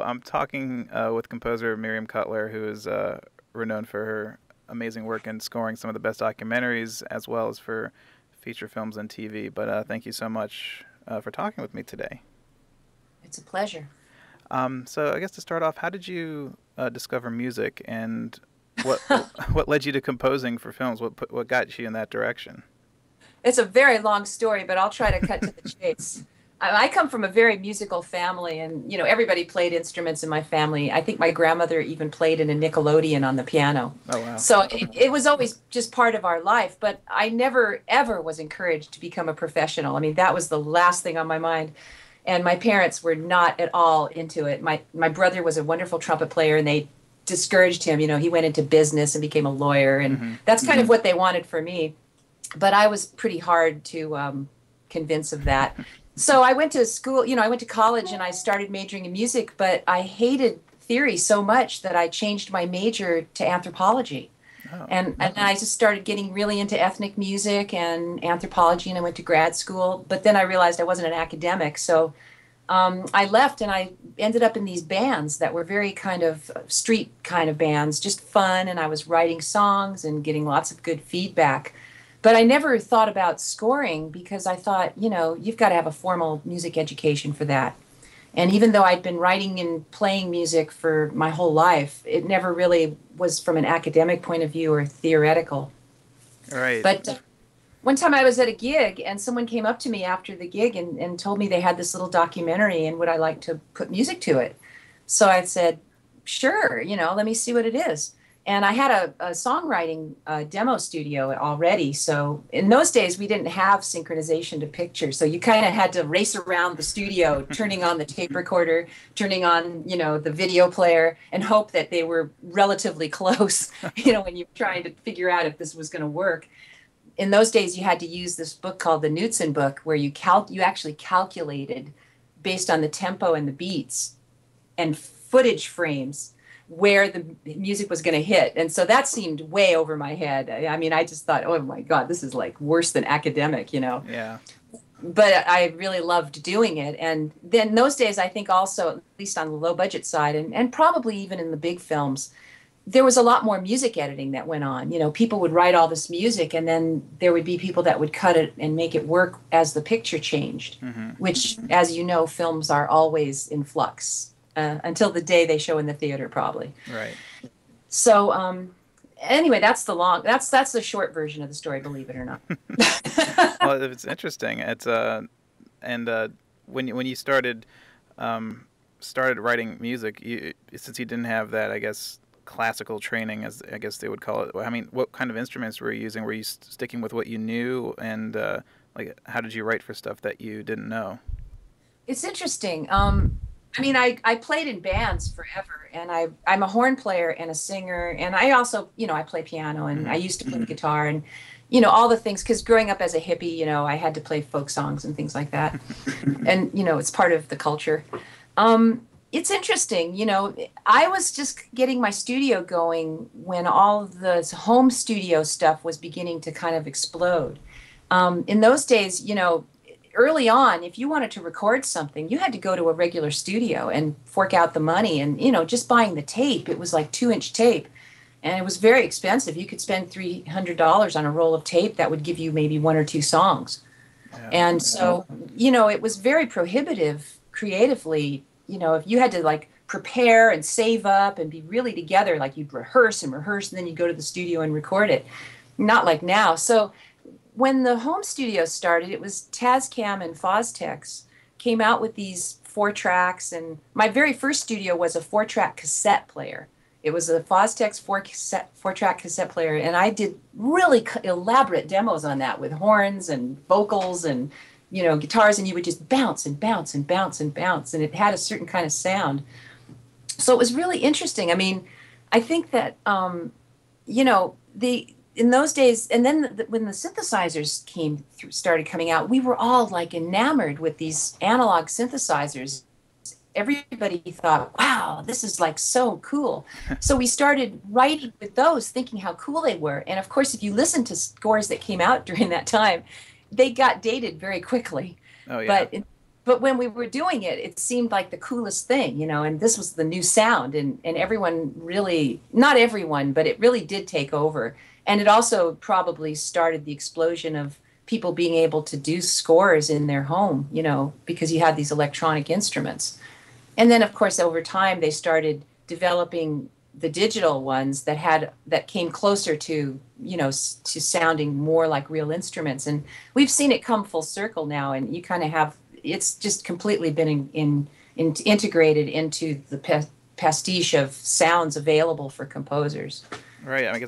I'm talking with composer Miriam Cutler, who is renowned for her amazing work in scoring some of the best documentaries as well as for feature films and TV. But thank you so much for talking with me today. It's a pleasure. So I guess to start off, how did you discover music, and what what led you to composing for films? What got you in that direction? It's a very long story, but I'll try to cut to the chase. I come from a very musical family, and everybody played instruments in my family. I think my grandmother even played in a Nickelodeon on the piano. Oh, wow. So it was always just part of our life, but I never ever was encouraged to become a professional. I mean, that was the last thing on my mind. And my parents were not at all into it. My brother was a wonderful trumpet player, and they discouraged him. He went into business and became a lawyer, and that's kind of what they wanted for me. But I was pretty hard to convince of that. So I went to school, I went to college and I started majoring in music, but I hated theory so much that I changed my major to anthropology. Oh. And I just started getting really into ethnic music and anthropology, and I went to grad school. But then I realized I wasn't an academic. So I left, and I ended up in these bands that were very kind of street kind of bands, just fun. And I was writing songs and getting lots of good feedback. But I never thought about scoring because I thought, you've got to have a formal music education for that. And even though I'd been writing and playing music for my whole life, it never really was from an academic point of view or theoretical. Right. But one time I was at a gig, and someone came up to me after the gig and told me they had this little documentary and would I like to put music to it. So I said, sure, let me see what it is. And I had a songwriting demo studio already. So in those days, we didn't have synchronization to picture. So you kind of had to race around the studio, turning on the tape recorder, turning on, the video player, and hope that they were relatively close, when you're trying to figure out if this was going to work. In those days, you had to use this book called the Knudsen book, where you actually calculated based on the tempo and the beats and footage frames where the music was going to hit. And so that seemed way over my head. I mean, I just thought, oh my God, this is like worse than academic, Yeah. But I really loved doing it. And then those days, I think also, at least on the low budget side, and probably even in the big films, there was a lot more music editing that went on. People would write all this music, and then there would be people that would cut it and make it work as the picture changed, which, as you know, films are always in flux. Until the day they show in the theater, probably. Right. So anyway, that's the short version of the story, believe it or not. Well, it's interesting. It's when you started writing music, since you didn't have that, I guess, classical training, as I guess they would call it. I mean, what kind of instruments were you using? Were you sticking with what you knew, and how did you write for stuff that you didn't know? It's interesting. I mean, I played in bands forever, and I'm a horn player and a singer, and I also, I play piano, and I used to play the guitar, and, all the things, because growing up as a hippie, I had to play folk songs and things like that, and, it's part of the culture. It's interesting, I was just getting my studio going when all the home studio stuff was beginning to kind of explode. In those days, early on, if you wanted to record something, you had to go to a regular studio and fork out the money. And, just buying the tape, it was like 2-inch tape. And it was very expensive. You could spend $300 on a roll of tape that would give you maybe 1 or 2 songs. Yeah. And so, it was very prohibitive creatively. If you had to prepare and save up and be really together, you'd rehearse, and then you'd go to the studio and record it. Not like now. So when the home studio started, it was Tascam and Fostex came out with these 4-tracks, and my very first studio was a 4-track cassette player. It was a Fostex 4-track cassette player, and I did really elaborate demos on that with horns and vocals and guitars, and you would just bounce and bounce and bounce and bounce, and it had a certain kind of sound. So it was really interesting. I mean, I think that the in those days, and then when the synthesizers started coming out, we were all like enamored with these analog synthesizers. Everybody thought, wow, this is like so cool. So we started writing with those, thinking how cool they were. And of course, if you listen to scores that came out during that time, they got dated very quickly. Oh yeah. But when we were doing it, it seemed like the coolest thing, and this was the new sound, and everyone really, not everyone, but it really did take over. And it also probably started the explosion of people being able to do scores in their home, because you had these electronic instruments. And then, of course, over time, they started developing the digital ones that came closer to, to sounding more like real instruments. And we've seen it come full circle now, and you kind of have, it's just completely been integrated into the pastiche of sounds available for composers. Right. I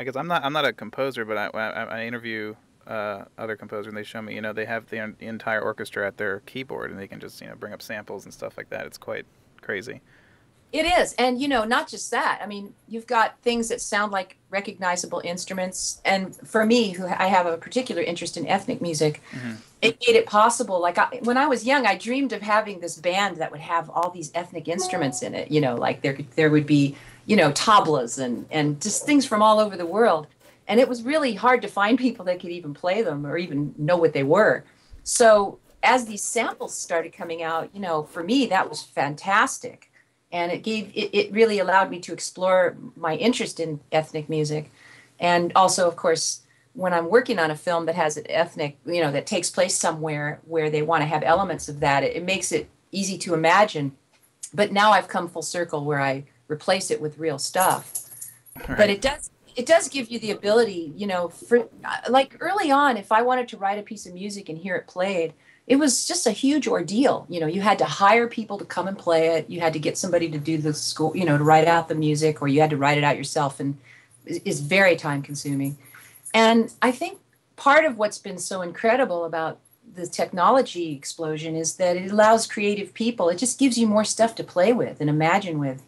guess I'm not a composer, but I interview other composers, and they show me, they have the entire orchestra at their keyboard, and they can just, bring up samples and stuff like that. It's quite crazy. It is. And, not just that. I mean, you've got things that sound like recognizable instruments. And for me, who I have a particular interest in ethnic music, it made it possible. Like when I was young, I dreamed of having this band that would have all these ethnic instruments in it, like there would be, tablas and just things from all over the world. And it was really hard to find people that could even play them or even know what they were. So as these samples started coming out, for me, that was fantastic. And it really allowed me to explore my interest in ethnic music. And also, of course, when I'm working on a film that has an ethnic, that takes place somewhere where they want to have elements of that, it makes it easy to imagine. But now I've come full circle where I replace it with real stuff. Right. But it does give you the ability, for like early on, if I wanted to write a piece of music and hear it played, it was just a huge ordeal. You had to hire people to come and play it. You had to get somebody to do the score, to write out the music, or you had to write it out yourself, and it's very time consuming. And I think part of what's been so incredible about the technology explosion is that it allows creative people, it just gives you more stuff to play with and imagine with.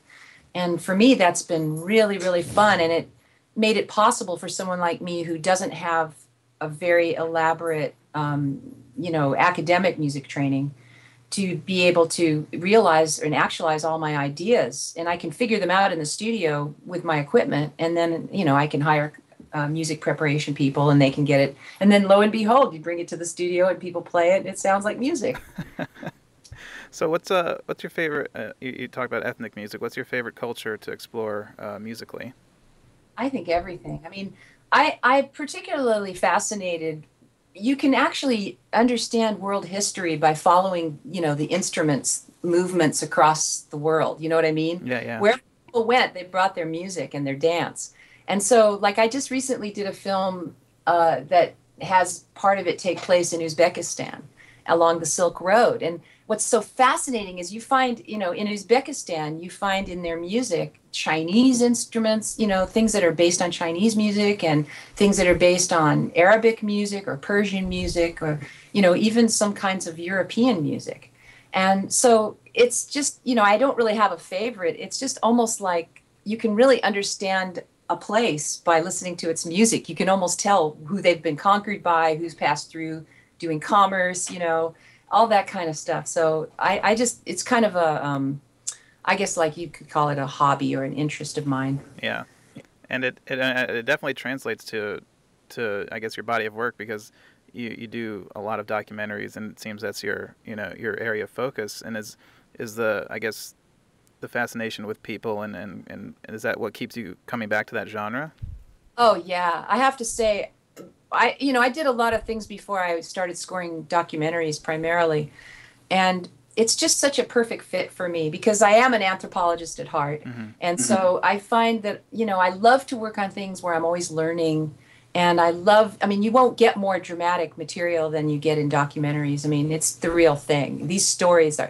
And for me, that's been really, really fun. And it made it possible for someone like me who doesn't have a very elaborate, academic music training to be able to realize and actualize all my ideas. And I can figure them out in the studio with my equipment. And then, I can hire music preparation people and they can get it. And then lo and behold, you bring it to the studio and people play it and it sounds like music. So what's your favorite, you talk about ethnic music, what's your favorite culture to explore musically? I think everything. I mean, I particularly fascinated. You can actually understand world history by following, the instruments, movements across the world. You know what I mean? Yeah, yeah. Where people went, they brought their music and their dance. And so, like, I just recently did a film that has part of it take place in Uzbekistan along the Silk Road. And what's so fascinating is you find, in Uzbekistan, you find in their music Chinese instruments, things that are based on Chinese music and things that are based on Arabic music or Persian music or, even some kinds of European music. And so it's just, I don't really have a favorite. It's just almost like you can really understand a place by listening to its music. You can almost tell who they've been conquered by, who's passed through doing commerce, all that kind of stuff. So I just, it's kind of a, I guess like you could call it a hobby or an interest of mine. Yeah. And it definitely translates to I guess your body of work, because you do a lot of documentaries, and it seems that's your area of focus. And is the, I guess, the fascination with people and is that what keeps you coming back to that genre? Oh yeah, I have to say, I did a lot of things before I started scoring documentaries primarily, and it's just such a perfect fit for me because I am an anthropologist at heart. And so I find that, I love to work on things where I'm always learning. And you won't get more dramatic material than you get in documentaries. I mean, it's the real thing. These stories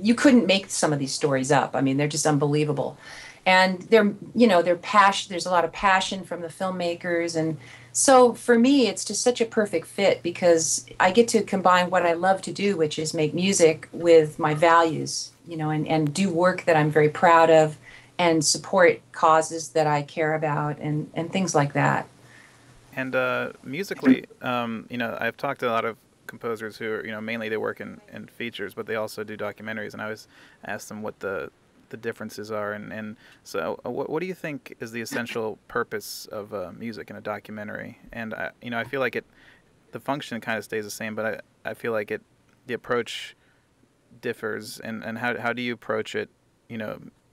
you couldn't make some of these stories up. I mean, they're just unbelievable. And they're passion. There's a lot of passion from the filmmakers. And so for me, it's just such a perfect fit because I get to combine what I love to do, which is make music, with my values, and do work that I'm very proud of and support causes that I care about and things like that. And musically, I've talked to a lot of composers who are, mainly they work in features, but they also do documentaries. And I always ask them what the differences are. And so, what do you think is the essential purpose of music in a documentary? And I feel like the function kind of stays the same, but I feel like the approach differs. And how do you approach it,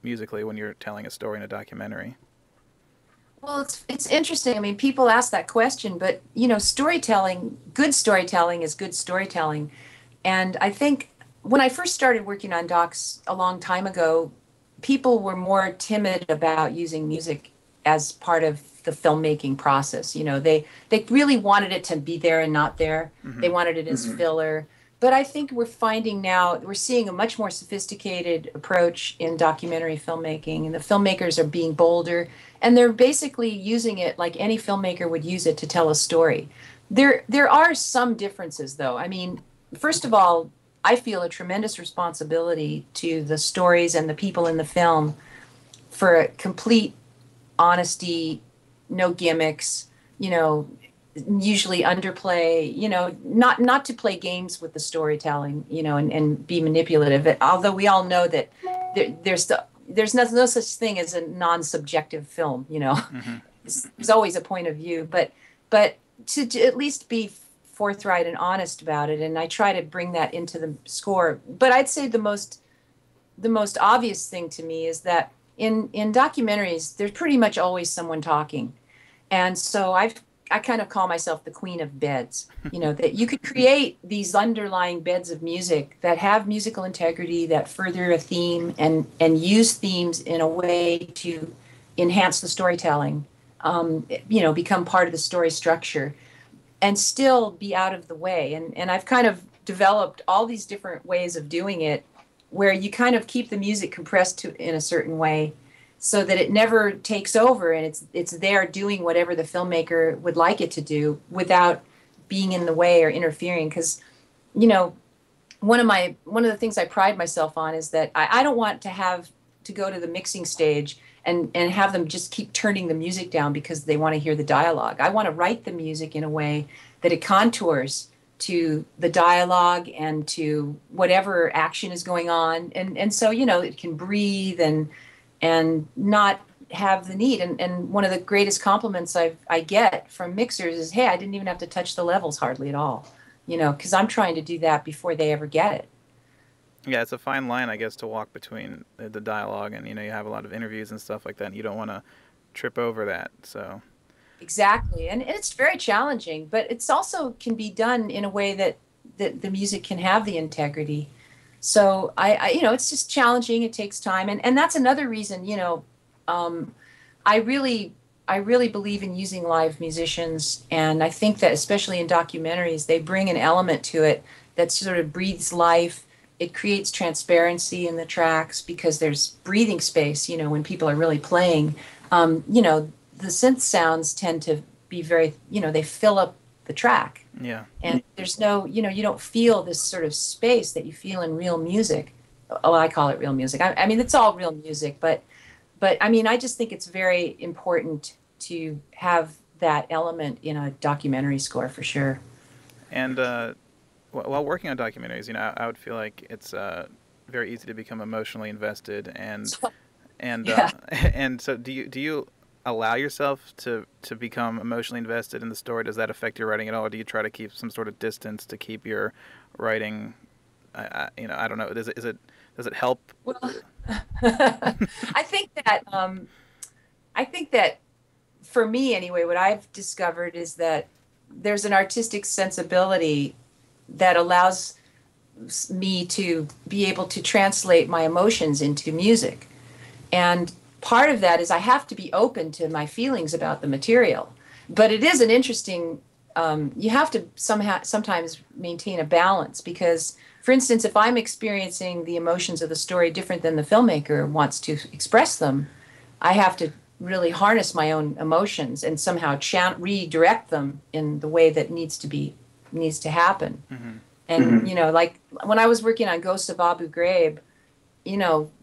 musically when you're telling a story in a documentary? Well, it's interesting. I mean, people ask that question, but storytelling, good storytelling is good storytelling. And I think when I first started working on docs a long time ago, people were more timid about using music as part of the filmmaking process. They really wanted it to be there and not there. They wanted it as filler. But I think we're finding now, we're seeing a much more sophisticated approach in documentary filmmaking, and the filmmakers are being bolder, and they're basically using it like any filmmaker would use it to tell a story. There are some differences, though. I mean, first of all, I feel a tremendous responsibility to the stories and the people in the film for a complete honesty, no gimmicks, usually underplay, not to play games with the storytelling, and be manipulative. Although we all know that there's no such thing as a non-subjective film, There's always a point of view, but to at least be forthright and honest about it, and I try to bring that into the score. But I'd say the most obvious thing to me is that in documentaries, there's pretty much always someone talking. And so I kind of call myself the queen of beds, that you could create these underlying beds of music that have musical integrity, that further a theme and use themes in a way to enhance the storytelling, become part of the story structure and still be out of the way. And I've kind of developed all these different ways of doing it where you kind of keep the music compressed in a certain way so that it never takes over and it's there doing whatever the filmmaker would like it to do without being in the way or interfering. Because, one of the things I pride myself on is that I don't want to have to go to the mixing stage and have them just keep turning the music down because they want to hear the dialogue. I want to write the music in a way that it contours to the dialogue and to whatever action is going on. And so, it can breathe and not have the need. And one of the greatest compliments I get from mixers is, hey, I didn't even have to touch the levels hardly at all, because I'm trying to do that before they ever get it. Yeah, it's a fine line, I guess, to walk between the dialogue and, you have a lot of interviews and stuff like that, and you don't want to trip over that, so. Exactly. And it's very challenging, but it's also can be done in a way that the music can have the integrity. So it's just challenging. It takes time. And that's another reason, I really believe in using live musicians. And I think that especially in documentaries, they bring an element to it that sort of breathes life. It creates transparency in the tracks because there's breathing space, when people are really playing. The synth sounds tend to be very, they fill up the track. Yeah. And there's no, you don't feel this sort of space that you feel in real music. Oh, I call it real music. I mean, it's all real music, but I mean, I just think it's very important to have that element in a documentary score for sure. And while working on documentaries, I would feel like it's very easy to become emotionally invested, and Yeah. and so do you allow yourself to become emotionally invested in the story? Does that affect your writing at all, or do you try to keep some sort of distance to keep your writing? I don't know. Does it help? Well, I think that for me anyway, what I've discovered is that there's an artistic sensibility that allows me to be able to translate my emotions into music. And part of that is I have to be open to my feelings about the material. But it is an interesting, you have to sometimes maintain a balance because, for instance, if I'm experiencing the emotions of the story different than the filmmaker wants to express them, I have to really harness my own emotions and somehow redirect them in the way that needs to happen. Mm-hmm. And, like when I was working on Ghost of Abu Ghraib,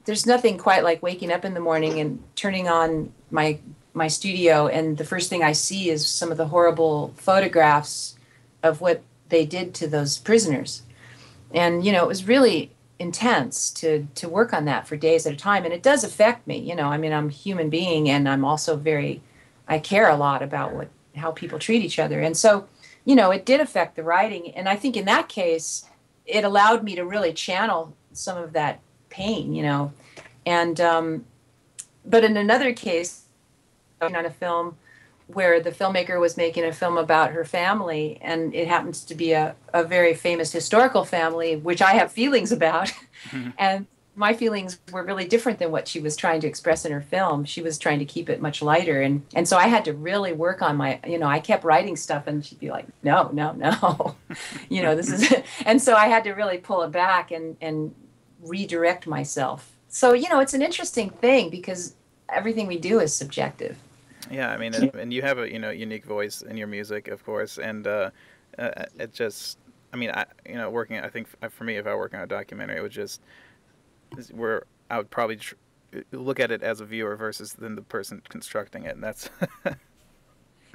there's nothing quite like waking up in the morning and turning on my studio, and the first thing I see is some of the horrible photographs of what they did to those prisoners. And it was really intense to work on that for days at a time, and it does affect me. I mean, I'm a human being, and I'm also I care a lot about how people treat each other. And so, it did affect the writing. And I think in that case, it allowed me to really channel some of that pain, And, but in another case, on a film where the filmmaker was making a film about her family, and it happens to be a very famous historical family, which I have feelings about. Mm-hmm. And my feelings were really different than what she was trying to express in her film. She was trying to keep it much lighter. And so I had to really work on I kept writing stuff, and she'd be like, no, this is it. And so I had to really pull it back and redirect myself. So, it's an interesting thing because everything we do is subjective. Yeah, I mean, and you have a unique voice in your music, of course, and it just, I mean, working, I think for me, if I work on a documentary, it would just I would probably look at it as a viewer versus then the person constructing it, and that's.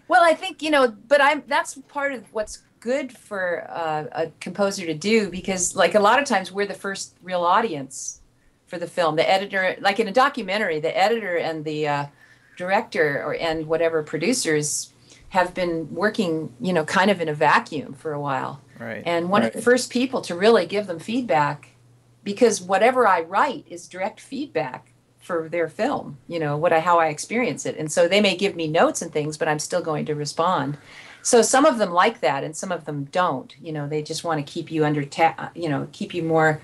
Well, I think but that's part of what's good for a composer to do, because like a lot of times we're the first real audience for the film. The editor, like in a documentary, the editor and the director and whatever producers have been working, kind of in a vacuum for a while. Right. And one of the first people to really give them feedback, because whatever I write is direct feedback for their film, how I experience it. And so they may give me notes and things, but I'm still going to respond. So some of them like that, and some of them don't. They just want to keep you keep you more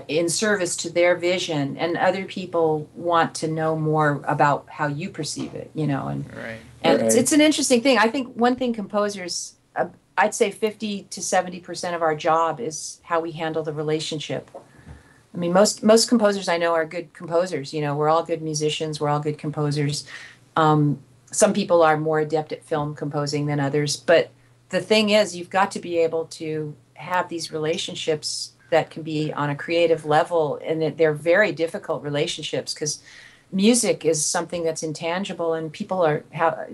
in service to their vision, and other people want to know more about how you perceive it, and right. And it's an interesting thing. I think one thing composers, I'd say 50 to 70% of our job is how we handle the relationship. I mean, most composers I know are good composers. We're all good musicians. We're all good composers. Some people are more adept at film composing than others. But the thing is, you've got to be able to have these relationships that can be on a creative level, and that they're very difficult relationships, because music is something that's intangible, and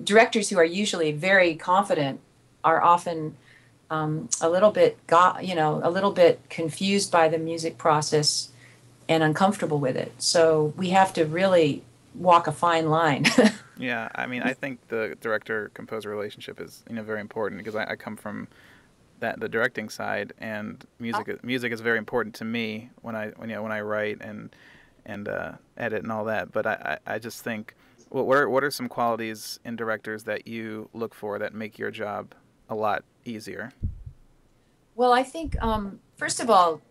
directors who are usually very confident are often a little bit confused by the music process and uncomfortable with it. So we have to really walk a fine line. Yeah, I mean, I think the director-composer relationship is very important, because I come from the directing side, and music is very important to me when I write and edit and all that. But I just think, what are some qualities in directors that you look for that make your job a lot easier? Well, I think first of all,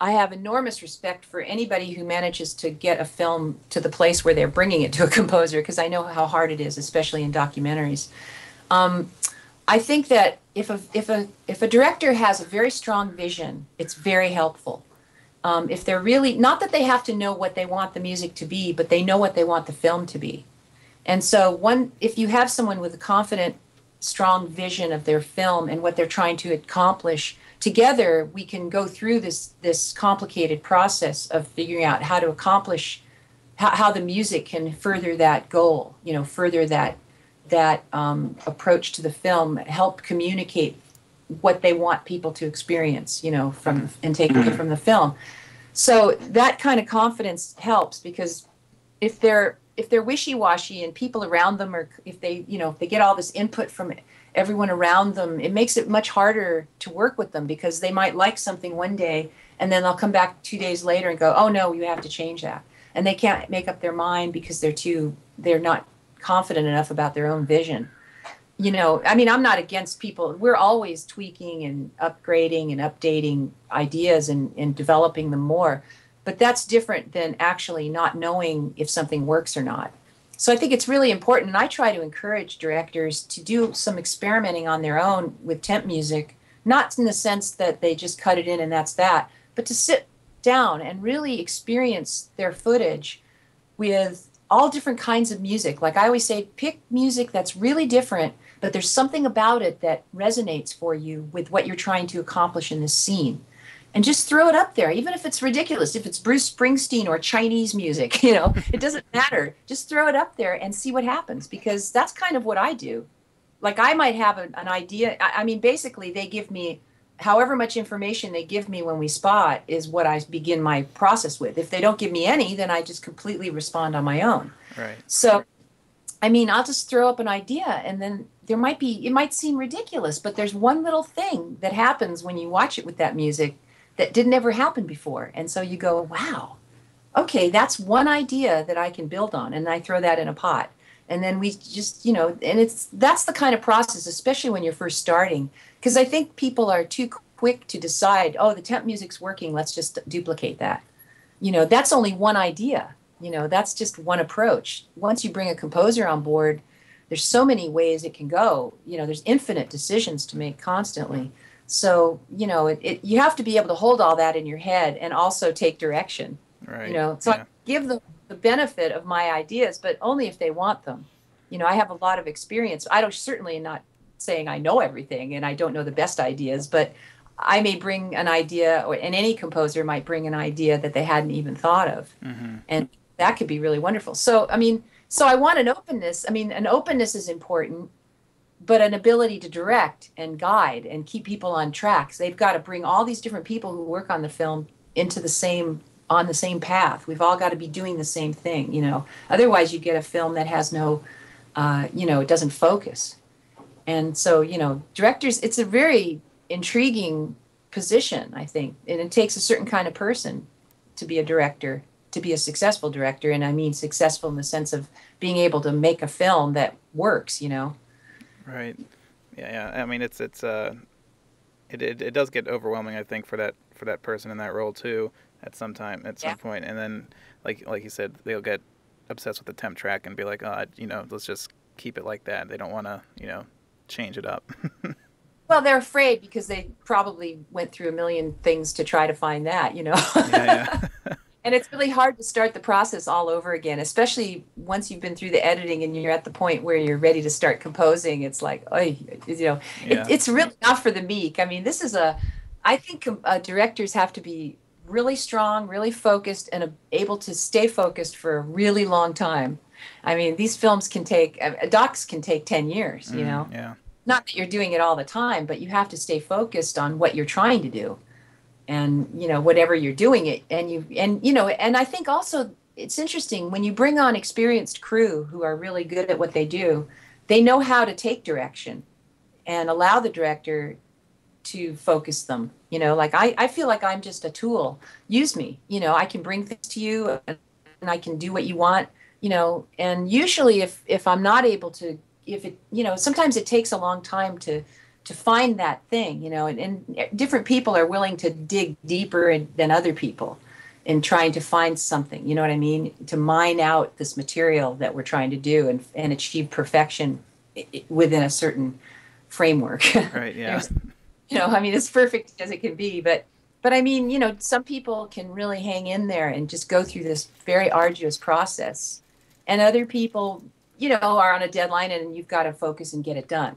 I have enormous respect for anybody who manages to get a film to the place where they're bringing it to a composer, because I know how hard it is, especially in documentaries. I think that if a director has a very strong vision, it's very helpful. If they're really, not that they have to know what they want the music to be, but they know what they want the film to be. And so if you have someone with a confident, strong vision of their film and what they're trying to accomplish, together we can go through this complicated process of figuring out how to accomplish, how the music can further that goal, further that approach to the film, help communicate what they want people to experience, and take away from the film. So that kind of confidence helps, because if they're wishy-washy and people around them if they get all this input from everyone around them, it makes it much harder to work with them, because they might like something one day and then they'll come back 2 days later and go, oh no, you have to change that. And they can't make up their mind because they're not confident enough about their own vision. I mean, I'm not against people. We're always tweaking and upgrading and updating ideas and developing them more. But that's different than actually not knowing if something works or not. So I think it's really important, and I try to encourage directors to do some experimenting on their own with temp music, not in the sense that they just cut it in and that's that, but to sit down and really experience their footage with all different kinds of music. Like I always say, pick music that's really different, but there's something about it that resonates for you with what you're trying to accomplish in this scene. and just throw it up there, even if it's ridiculous, if it's Bruce Springsteen or Chinese music, it doesn't matter. Just throw it up there and see what happens, because that's kind of what I do. Like I might have an idea. I mean, basically, they give me however much information they give me when we spot is what I begin my process with. If they don't give me any, then I just completely respond on my own. Right. So, I mean, I'll just throw up an idea, and then it might seem ridiculous, but there's one little thing that happens when you watch it with that music that didn't ever happen before. And so you go, wow, okay, that's one idea that I can build on. And I throw that in a pot. And then we just, and that's the kind of process, especially when you're first starting, because I think people are too quick to decide, oh, the temp music's working, let's just duplicate that. That's only one idea. That's just one approach. Once you bring a composer on board, there's so many ways it can go. There's infinite decisions to make constantly. So, you have to be able to hold all that in your head and also take direction. Right. So I give them the benefit of my ideas, but only if they want them. I have a lot of experience. I don't certainly not saying I know everything and I don't know the best ideas, but I may bring an idea, and any composer might bring an idea that they hadn't even thought of. Mm-hmm. And that could be really wonderful. So, I want an openness. An openness is important, but an ability to direct and guide and keep people on tracks. They've got to bring all these different people who work on the film on the same path. We've all got to be doing the same thing, Otherwise you get a film that has no, it doesn't focus. And so, directors, it's a very intriguing position, I think. And it takes a certain kind of person to be a director, to be a successful director. And I mean successful in the sense of being able to make a film that works, Right. Yeah. I mean, it does get overwhelming, I think, for that person in that role too, at some point. And then, like you said, they'll get obsessed with the temp track and be like, oh, let's just keep it like that. They don't want to, change it up. Well, they're afraid because they probably went through a million things to try to find that, Yeah. And it's really hard to start the process all over again, especially once you've been through the editing and you're at the point where you're ready to start composing. It's like, it's really not for the meek. I mean, I think directors have to be really strong, really focused, and able to stay focused for a really long time. I mean, these films docs can take 10 years, Yeah. Not that you're doing it all the time, but you have to stay focused on what you're trying to do. And, whatever you're doing it. And I think also it's interesting when you bring on experienced crew who are really good at what they do, they know how to take direction and allow the director to focus them. Like I feel like I'm just a tool. Use me. I can bring things to you and I can do what you want, and usually if I'm not able to, sometimes it takes a long time to find that thing, and different people are willing to dig deeper than other people in trying to find something, you know what I mean? To mine out this material that we're trying to do and achieve perfection within a certain framework. Right, yeah. As perfect as it can be, but I mean, some people can really hang in there and just go through this very arduous process. And other people, are on a deadline and you've got to focus and get it done.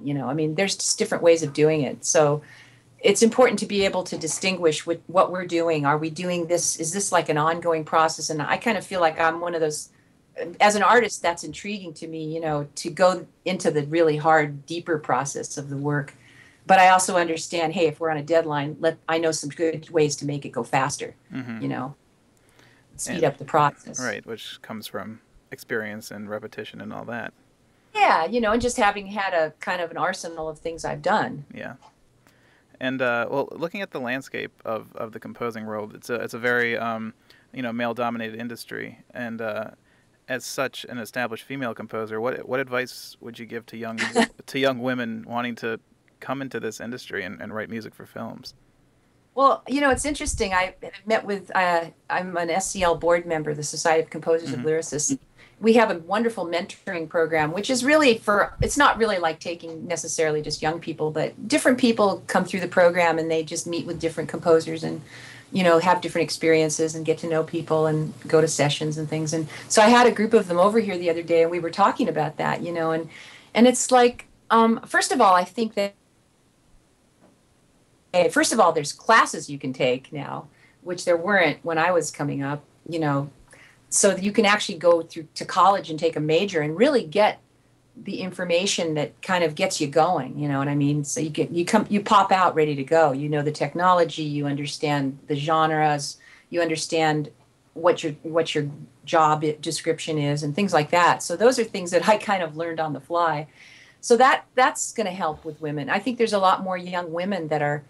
There's just different ways of doing it. So it's important to be able to distinguish with what we're doing. Are we doing this? Is this like an ongoing process? And I kind of feel like I'm one of those, as an artist, that's intriguing to me, to go into the really hard, deeper process of the work. But I also understand, hey, if we're on a deadline, I know some good ways to make it go faster, speed up the process. Right, which comes from experience and repetition and all that. Yeah, and just having had a kind of an arsenal of things I've done. Yeah. And looking at the landscape of the composing world, it's a very male-dominated industry, and as such an established female composer, what advice would you give to young women wanting to come into this industry and write music for films? Well, it's interesting. I met with I'm an SCL board member, the Society of Composers and Lyricists. We have a wonderful mentoring program, which is really it's not really like taking necessarily just young people, but different people come through the program and they just meet with different composers and, have different experiences and get to know people and go to sessions and things. And so I had a group of them over here the other day and we were talking about that, and it's like, first of all, I think that way. First of all, there's classes you can take now, which there weren't when I was coming up, so that you can actually go through to college and take a major and really get the information that kind of gets you going, you know what I mean? So you pop out ready to go. You know the technology, you understand the genres, you understand what your job description is and things like that. So those are things that I kind of learned on the fly. So that's going to help with women. I think there's a lot more young women that are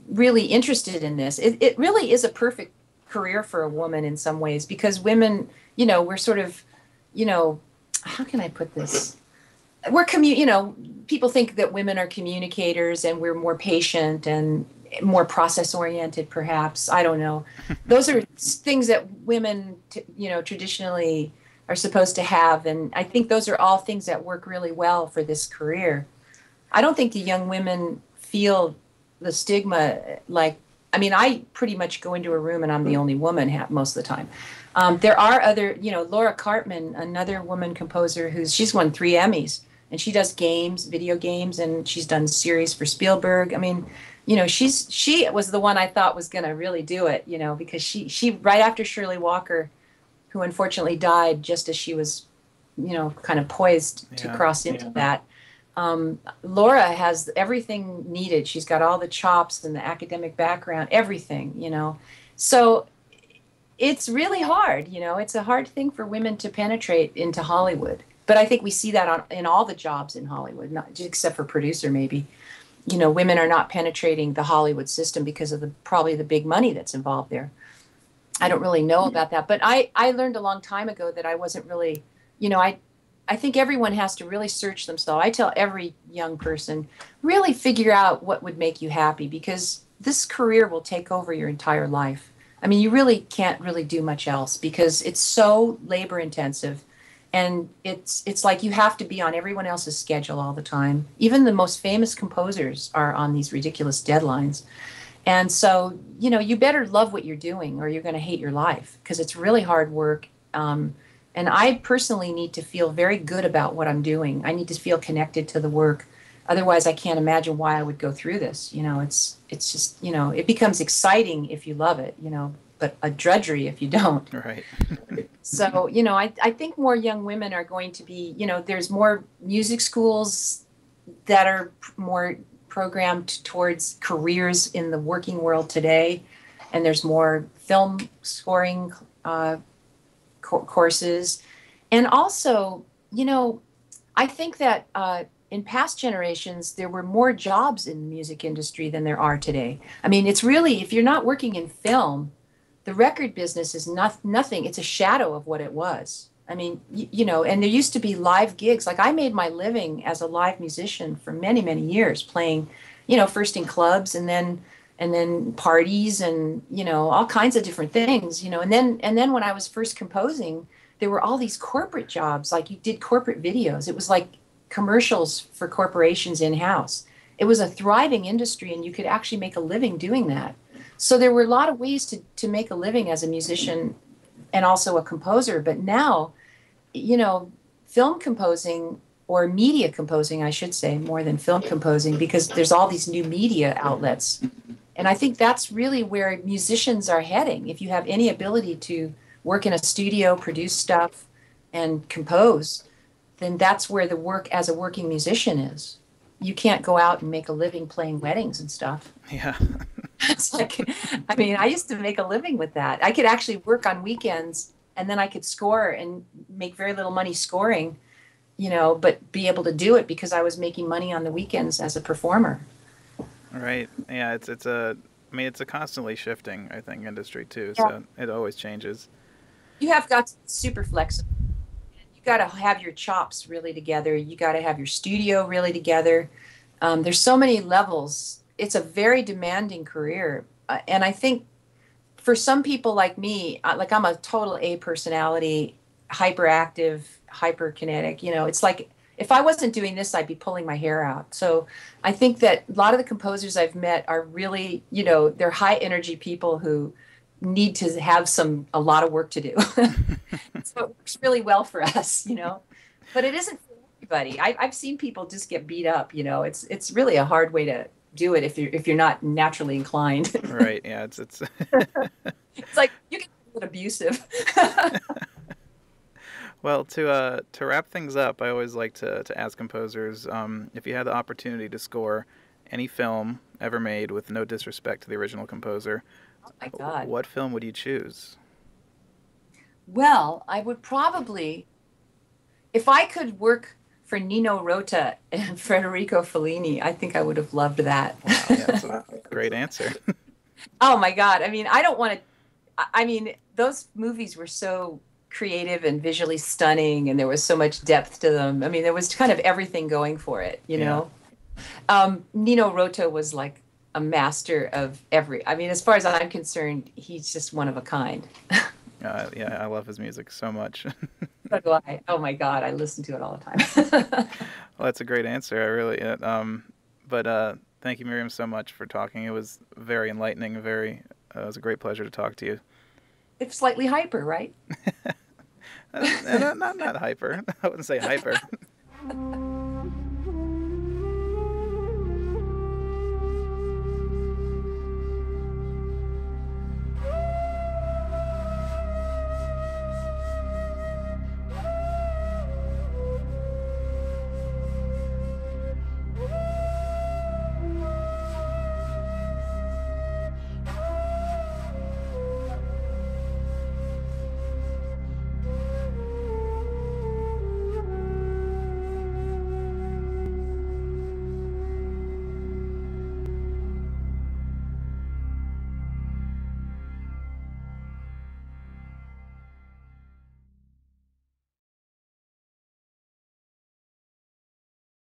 really interested in this. It really is a perfect career for a woman in some ways, because women, we're sort of, how can I put this? People think that women are communicators and we're more patient and more process oriented, perhaps. I don't know. Those are things that women, traditionally are supposed to have. And I think those are all things that work really well for this career. I don't think the young women feel the stigma I pretty much go into a room and I'm the only woman most of the time. There are other, Laura Cartman, another woman composer she's won 3 Emmys, and she does video games, and she's done series for Spielberg. I mean, she was the one I thought was going to really do it, because she right after Shirley Walker, who unfortunately died just as she was, kind of poised to cross into that. Laura has everything needed. She's got all the chops and the academic background, everything, So it's really hard, it's a hard thing for women to penetrate into Hollywood. But I think we see that in all the jobs in Hollywood, not except for producer, maybe. Women are not penetrating the Hollywood system because of probably the big money that's involved there. I don't really know about that, but I learned a long time ago that I wasn't really, I think everyone has to really search themselves. I tell every young person, really figure out what would make you happy, because this career will take over your entire life. I mean, you really can't really do much else because it's so labor intensive, and it's like you have to be on everyone else's schedule all the time. Even the most famous composers are on these ridiculous deadlines. And so, you better love what you're doing or you're going to hate your life, because it's really hard work. And I personally need to feel very good about what I'm doing. I need to feel connected to the work. Otherwise, I can't imagine why I would go through this. It's just, it becomes exciting if you love it, but a drudgery if you don't. Right. So, I think more young women are going to be, there's more music schools that are more programmed towards careers in the working world today. And there's more film scoring courses. And also, I think that in past generations, there were more jobs in the music industry than there are today. I mean, it's really, if you're not working in film, the record business is nothing. It's a shadow of what it was. I mean, and there used to be live gigs. Like I made my living as a live musician for many, many years, playing, first in clubs and then parties and, all kinds of different things, and then when I was first composing, there were all these corporate jobs. Like you did corporate videos. It was like commercials for corporations in-house. It was a thriving industry, and you could actually make a living doing that. So there were a lot of ways to make a living as a musician and also a composer. But now, film composing, or media composing, I should say, more than film composing, because there's all these new media outlets. And I think that's really where musicians are heading. If you have any ability to work in a studio, produce stuff, and compose, then that's where the work as a working musician is. You can't go out and make a living playing weddings and stuff. Yeah. It's like, I mean, I used to make a living with that. I could actually work on weekends, and then I could score and make very little money scoring, but be able to do it because I was making money on the weekends as a performer. Right. Yeah. It's a constantly shifting, I think, industry too. Yeah. So it always changes. You have got to be super flexible. You got to have your chops really together. You got to have your studio really together. There's so many levels. It's a very demanding career. And I think for some people like me, I'm a total A personality, hyperactive, hyperkinetic, it's like if I wasn't doing this, I'd be pulling my hair out. So I think that a lot of the composers I've met are really, they're high energy people who need to have a lot of work to do. So it works really well for us, but it isn't for everybody. I've seen people just get beat up, it's really a hard way to do it if you're not naturally inclined. Right. Yeah. It's It's like you can get abusive. well, to wrap things up, I always like to ask composers if you had the opportunity to score any film ever made with no disrespect to the original composer, Oh my God. what film would you choose? Well, I would probably, if I could work for Nino Rota and Federico Fellini, I think I would have loved that. Wow. Yeah, that's a great answer. Oh my God. I mean, I don't want to, I mean, those movies were so creative and visually stunning, and there was so much depth to them. I mean, there was kind of everything going for it, you Yeah. know? Nino Rota was like a master of I mean, as far as I'm concerned, he's just one of a kind. Yeah, I love his music so much. So do I. Oh my God, I listen to it all the time. Well, that's a great answer. I really, but thank you, Miriam, so much for talking. It was very enlightening. It was a great pleasure to talk to you. It's slightly hyper, right? Not hyper. I wouldn't say hyper.